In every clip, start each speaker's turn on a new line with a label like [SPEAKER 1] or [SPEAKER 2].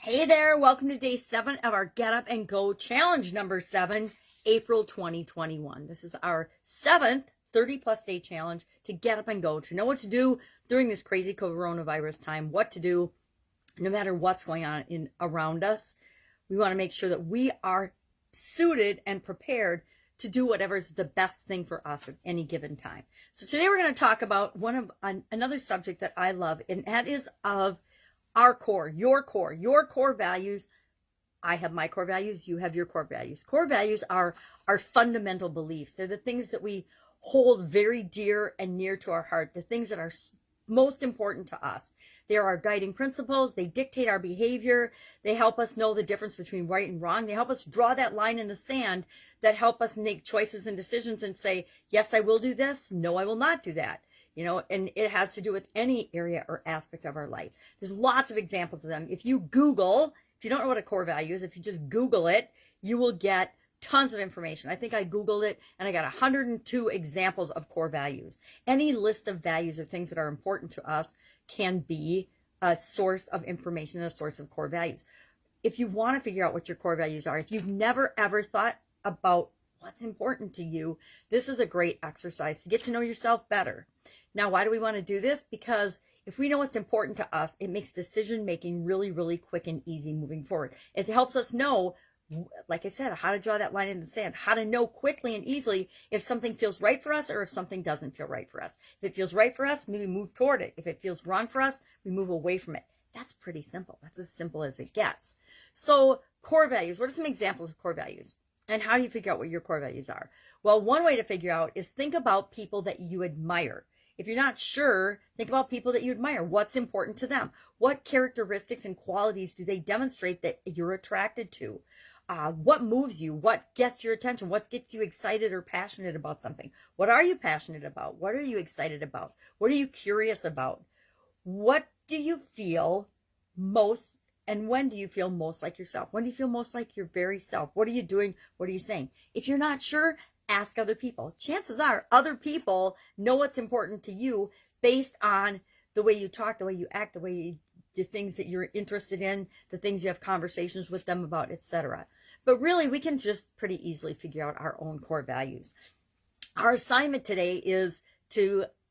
[SPEAKER 1] Hey there, welcome to day 7 of our Get Up and Go challenge number 7, April 2021. This is our 7th 30 plus day challenge to get up and go, to know what to do during this crazy coronavirus time, what to do no matter what's going on around us. We want to make sure that we are suited and prepared to do whatever is the best thing for us at any given time. So today we're going to talk about another subject that I love, and that is of our core, your core values. I have my core values. You have your core values. Core values are our fundamental beliefs. They're the things that we hold very dear and near to our heart, the things that are most important to us. They're our guiding principles. They dictate our behavior. They help us know the difference between right and wrong. They help us draw that line in the sand that help us make choices and decisions and say, yes, I will do this. No, I will not do that. And it has to do with any area or aspect of our life. There's lots of examples of them. If you don't know what a core value is, if you just Google it, you will get tons of information. I think I Googled it and I got 102 examples of core values. Any list of values or things that are important to us can be a source of information, a source of core values. If you want to figure out what your core values are, if you've never ever thought about what's important to you, this is a great exercise to get to know yourself better. Now, why do we want to do this? Because if we know what's important to us, it makes decision making really, really quick and easy moving forward. It helps us know, like I said, how to draw that line in the sand, how to know quickly and easily if something feels right for us or if something doesn't feel right for us. If it feels right for us, maybe move toward it. If it feels wrong for us, we move away from it. That's pretty simple. That's as simple as it gets. So core values, what are some examples of core values? And how do you figure out what your core values are? Well, one way to figure out is think about people that you admire. If you're not sure, think about people that you admire. What's important to them? What characteristics and qualities do they demonstrate that you're attracted to? What moves you? What gets your attention? What gets you excited or passionate about something? What are you passionate about? What are you excited about? What are you curious about? What do you feel most, and when do you feel most like yourself? When do you feel most like your very self? What are you doing? What are you saying? If you're not sure, ask other people. Chances are other people know what's important to you based on the way you talk, the way you act, the things that you're interested in, the things you have conversations with them about, etc. But really, we can just pretty easily figure out our own core values. Our assignment today is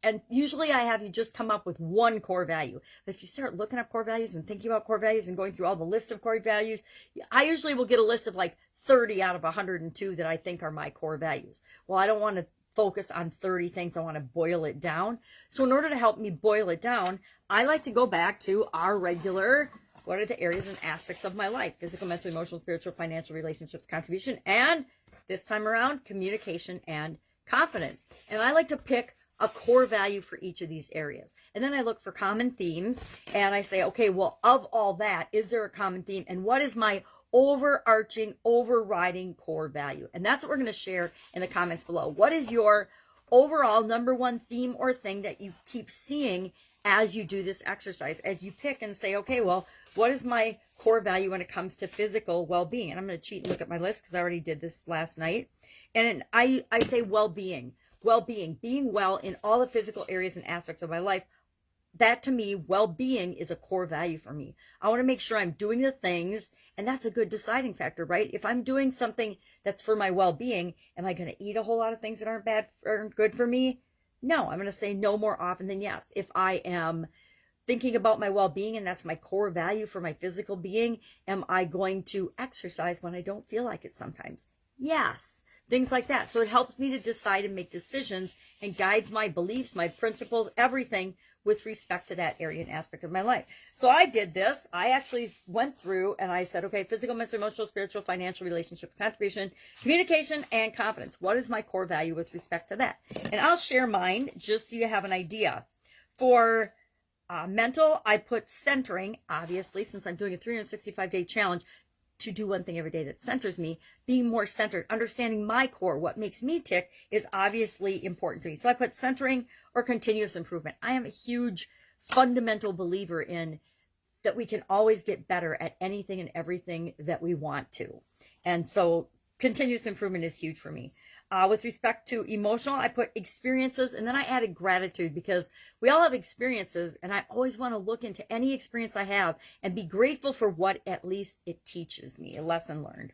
[SPEAKER 1] and usually I have you just come up with one core value. But if you start looking up core values and thinking about core values and going through all the lists of core values, I usually will get a list of like 30 out of 102 that I think are my core values. Well, I don't want to focus on 30 things. I want to boil it down. So in order to help me boil it down, I like to go back to our regular, what are the areas and aspects of my life? Physical, mental, emotional, spiritual, financial, relationships, contribution, and this time around, communication and confidence. And I like to pick a core value for each of these areas. And then I look for common themes and I say, okay, well, of all that, is there a common theme? And what is my overriding core value? And that's what we're going to share in the comments below. What is your overall number one theme or thing that you keep seeing as you do this exercise, as you pick and say, okay, well, what is my core value when it comes to physical well-being? And I'm going to cheat and look at my list because I already did this last night. And I say well-being, being well in all the physical areas and aspects of my life. That to me, well-being is a core value for me. I want to make sure I'm doing the things, and that's a good deciding factor, right? If I'm doing something that's for my well-being, am I going to eat a whole lot of things that aren't good for me? No, I'm going to say no more often than yes. If I am thinking about my well-being and that's my core value for my physical being, am I going to exercise when I don't feel like it sometimes? Yes. Things like that. So it helps me to decide and make decisions and guides my beliefs, my principles, everything with respect to that area and aspect of my life. So I did this. I actually went through and I said, okay, physical, mental, emotional, spiritual, financial, relationship, contribution, communication, and confidence. What is my core value with respect to that? And I'll share mine just so you have an idea. For mental, I put centering, obviously, since I'm doing a 365-day challenge, to do one thing every day that centers me, being more centered, understanding my core, what makes me tick, is obviously important to me. So I put centering or continuous improvement. I am a huge fundamental believer in that we can always get better at anything and everything that we want to. And so continuous improvement is huge for me. With respect to emotional, I put experiences, and then I added gratitude, because we all have experiences, and I always want to look into any experience I have and be grateful for what at least it teaches me, a lesson learned.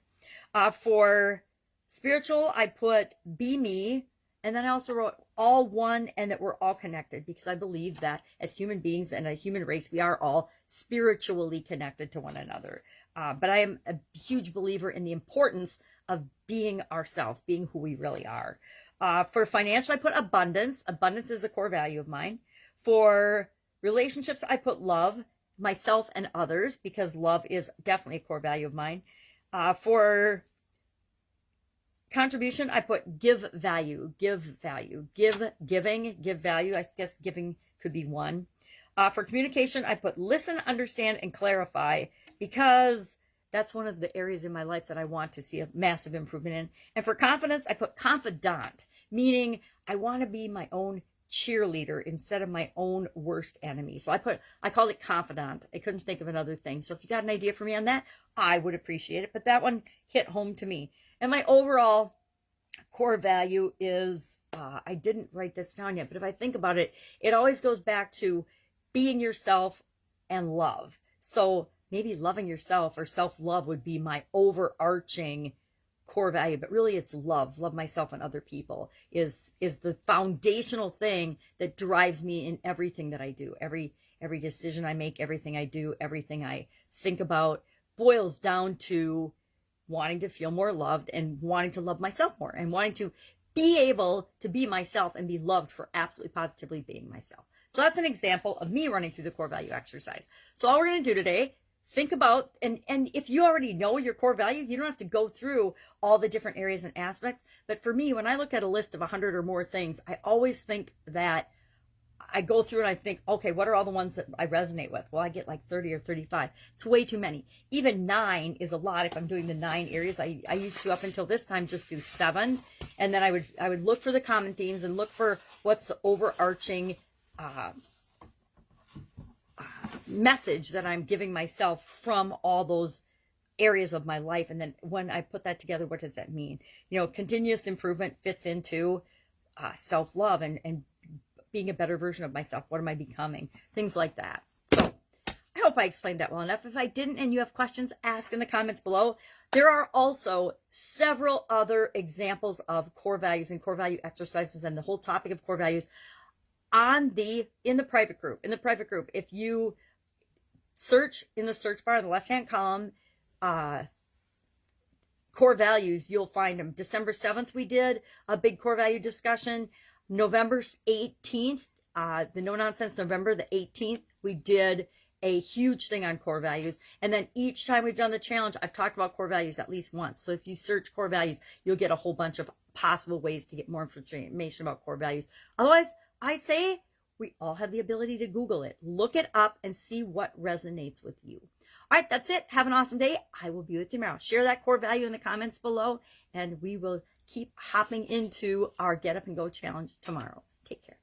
[SPEAKER 1] For spiritual, I put be me, and then I also wrote all one and that we're all connected, because I believe that as human beings and a human race, we are all spiritually connected to one another. But I am a huge believer in the importance of being ourselves, being who we really are. For financial, I put abundance. Abundance is a core value of mine. For relationships, I put love, myself and others, because love is definitely a core value of mine. For contribution, I put give value, give value, giving, give value. I guess giving could be one. For communication, I put listen, understand, and clarify, because that's one of the areas in my life that I want to see a massive improvement in. And for confidence, I put confidant, meaning I want to be my own cheerleader instead of my own worst enemy. So I called it confidant. I couldn't think of another thing. So if you got an idea for me on that, I would appreciate it. But that one hit home to me. And my overall core value is, I didn't write this down yet, but if I think about it, it always goes back to being yourself and love. So maybe loving yourself or self-love would be my overarching core value, but really it's love myself and other people is the foundational thing that drives me in everything that I do. Every decision I make, everything I do, everything I think about boils down to wanting to feel more loved and wanting to love myself more and wanting to be able to be myself and be loved for absolutely positively being myself. So that's an example of me running through the core value exercise. So all we're going to do today, think about, and if you already know your core value, you don't have to go through all the different areas and aspects. But for me, when I look at a list of 100 or more things, I always think that I go through and I think, okay, what are all the ones that I resonate with? Well, I get like 30 or 35. It's way too many. Even 9 is a lot if I'm doing the 9 areas. I used to, up until this time, just do 7. And then I would look for the common themes and look for what's the overarching message that I'm giving myself from all those areas of my life. And then when I put that together, what does that mean? You know, continuous improvement fits into self-love and being a better version of myself. What am I becoming? Things like that. So I hope I explained that well enough. If I didn't and you have questions, ask in the comments below. There are also several other examples of core values and core value exercises and the whole topic of core values in the private group. In the private group, if you search in the search bar in the left-hand column, core values, you'll find them. December 7th, we did a big core value discussion. November 18th, the No Nonsense November, the 18th, we did a huge thing on core values. And then each time we've done the challenge, I've talked about core values at least once. So if you search core values, you'll get a whole bunch of possible ways to get more information about core values. Otherwise, I say we all have the ability to Google it. Look it up and see what resonates with you. All right, that's it. Have an awesome day. I will be with you tomorrow. Share that core value in the comments below, and we will keep hopping into our Get Up and Go challenge tomorrow. Take care.